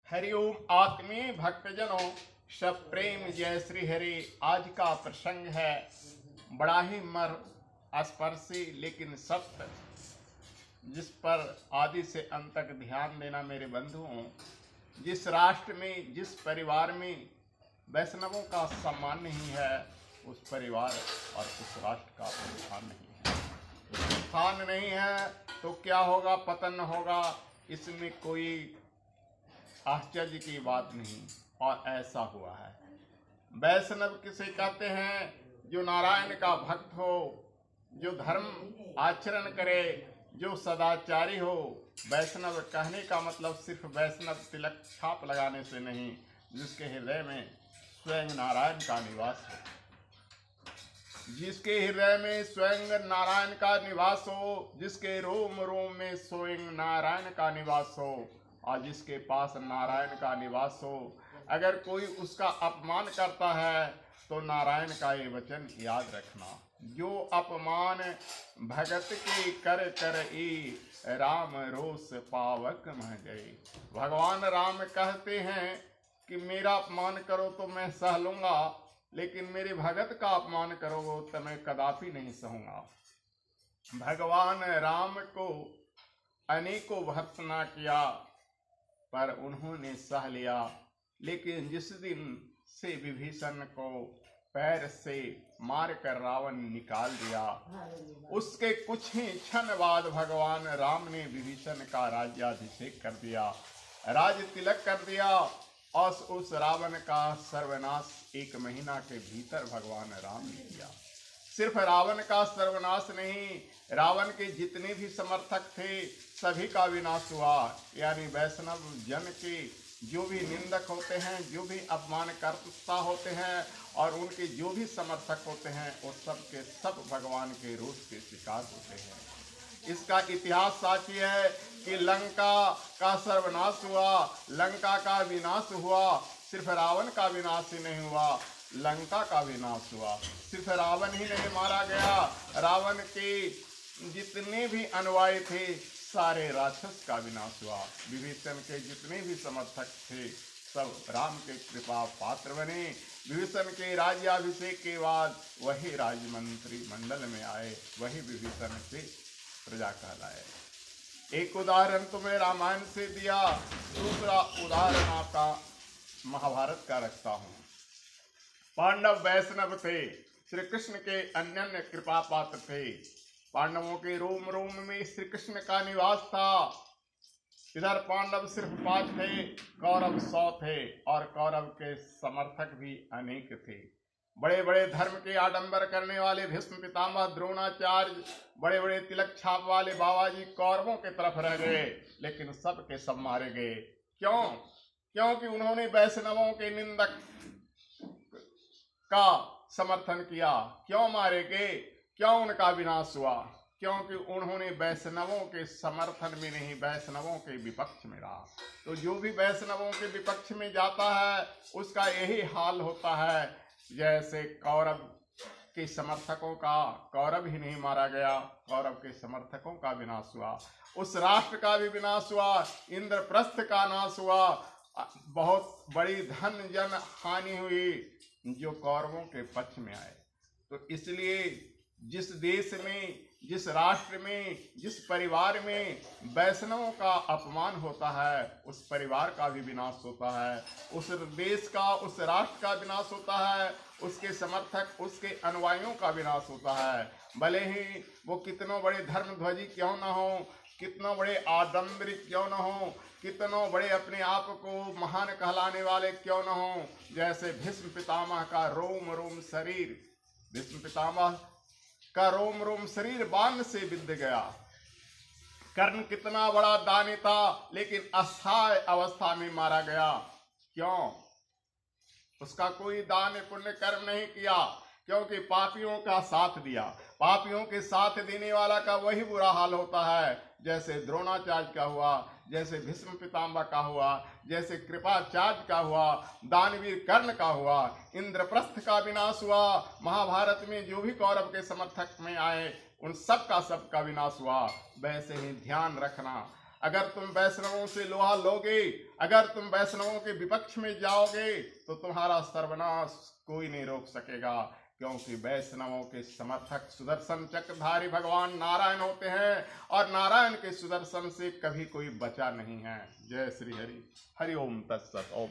हरिओम आत्मीय भक्तजनों, सब प्रेम जय श्री हरि। आज का प्रसंग है बड़ा ही मर्म स्पर्शी लेकिन सत्य, जिस पर आदि से अंत तक ध्यान देना मेरे बंधुओं। जिस राष्ट्र में, जिस परिवार में वैष्णवों का सम्मान नहीं है, उस परिवार और उस राष्ट्र का उत्थान नहीं है। उत्थान नहीं है तो क्या होगा? पतन होगा। इसमें कोई आश्चर्य की बात नहीं, और ऐसा हुआ है। वैष्णव किसे कहते हैं? जो नारायण का भक्त हो, जो धर्म आचरण करे, जो सदाचारी हो। वैष्णव कहने का मतलब सिर्फ वैष्णव तिलक छाप लगाने से नहीं, जिसके हृदय में स्वयं नारायण का निवास हो, जिसके हृदय में स्वयं नारायण का निवास हो, जिसके रोम रोम में स्वयं नारायण का निवास हो, और जिसके पास नारायण का निवास हो। अगर कोई उसका अपमान करता है तो नारायण का ये वचन याद रखना, जो अपमान भगत की कर कर ई, राम रोष पावक मह गए। भगवान राम कहते हैं कि मेरा अपमान करो तो मैं सह लूंगा, लेकिन मेरे भगत का अपमान करोगे तो मैं कदापि नहीं सहूंगा। भगवान राम को अनेकों भर्त्सना किया, पर उन्होंने सह लिया। लेकिन जिस दिन से विभीषण को पैर से मारकर रावण निकाल दिया, उसके कुछ ही क्षण बाद भगवान राम ने विभीषण का राज्याभिषेक कर दिया, राज तिलक कर दिया, और उस रावण का सर्वनाश 1 महीना के भीतर भगवान राम ने किया। सिर्फ रावण का सर्वनाश नहीं, रावण के जितने भी समर्थक थे सभी का विनाश हुआ। यानी वैष्णव जन के जो भी निंदक होते हैं, जो भी अपमानकर्ता होते हैं, और उनके जो भी समर्थक होते हैं, वो सब के सब भगवान के रोष के शिकार होते हैं। इसका इतिहास साक्षी है कि लंका का सर्वनाश हुआ, लंका का विनाश हुआ। सिर्फ रावण का विनाश ही नहीं हुआ, लंका का विनाश हुआ। सिर्फ रावण ही नहीं मारा गया, रावण के जितने भी अनुयायी थे सारे राक्षस का विनाश हुआ। विभीषण के जितने भी समर्थक थे सब राम के कृपा पात्र बने। विभीषण के राज्याभिषेक के बाद वही राजमंत्री मंडल में आए, वही विभीषण से प्रजा कहलाए। एक उदाहरण तुम्हें रामायण से दिया, दूसरा उदाहरण आपका महाभारत का रखता हूँ। पांडव वैष्णव थे, श्री कृष्ण के अनन्य कृपा पात्र थे। पांडवों के रोम रोम में श्री कृष्ण का निवास था। इधर पांडव सिर्फ 5 थे, कौरव 100 थे, और कौरव के समर्थक भी अनेक थे। बड़े बड़े धर्म के आडंबर करने वाले भीष्म पितामह, द्रोणाचार्य, बड़े बड़े तिलक छाप वाले बाबा जी कौरवों के तरफ रह गए, लेकिन सब के सब मारे गए। क्यों? क्योंकि उन्होंने वैष्णवों के निंदक का समर्थन किया। क्यों मारे गए? क्यों उनका विनाश हुआ? क्योंकि उन्होंने वैष्णवों के समर्थन में नहीं, वैष्णवों के विपक्ष में रहा। तो जो भी वैष्णवों के विपक्ष में जाता है उसका यही हाल होता है। जैसे कौरव के समर्थकों का, कौरव ही नहीं मारा गया, कौरव के समर्थकों का विनाश हुआ, उस राष्ट्र का भी विनाश हुआ, इंद्रप्रस्थ का नाश हुआ, बहुत बड़ी धन जन हानि हुई जो कौरवों के पक्ष में आए। तो इसलिए जिस देश में, जिस राष्ट्र में, जिस परिवार में वैष्णवों का अपमान होता है, उस परिवार का भी विनाश होता है, उस देश का, उस राष्ट्र का विनाश होता है, उसके समर्थक, उसके अनुयायियों का विनाश होता है। भले ही वो कितनों बड़े धर्मध्वजी क्यों न हो, कितनों बड़े आडंबरी क्यों न हो, कितनों बड़े अपने आप को महान कहलाने वाले क्यों न हो। जैसे भीष्म पितामह का रोम रोम शरीर, भीष्म पितामह का रोम रोम शरीर बाण से बिंध गया। कर्ण कितना बड़ा दानी था, लेकिन असहाय अवस्था में मारा गया। क्यों? उसका कोई दान पुण्य कर्म नहीं किया, क्योंकि पापियों का साथ दिया। पापियों के साथ देने वाला का वही बुरा हाल होता है। जैसे द्रोणाचार्य का हुआ, जैसे भीष्म पितामह का हुआ, जैसे कृपाचार्य का हुआ, दानवीर कर्ण का हुआ, इंद्रप्रस्थ का विनाश हुआ। महाभारत में जो भी कौरव के समर्थक में आए उन सब का विनाश हुआ। वैसे ही ध्यान रखना, अगर तुम वैष्णवों से लोहा लोगे, अगर तुम वैष्णवों के विपक्ष में जाओगे तो तुम्हारा सर्वनाश कोई नहीं रोक सकेगा, क्योंकि वैष्णवों के समर्थक सुदर्शन चक्रधारी भगवान नारायण होते हैं और नारायण के सुदर्शन से कभी कोई बचा नहीं है। जय श्री हरि। हरि ओम तत्सत। ओम।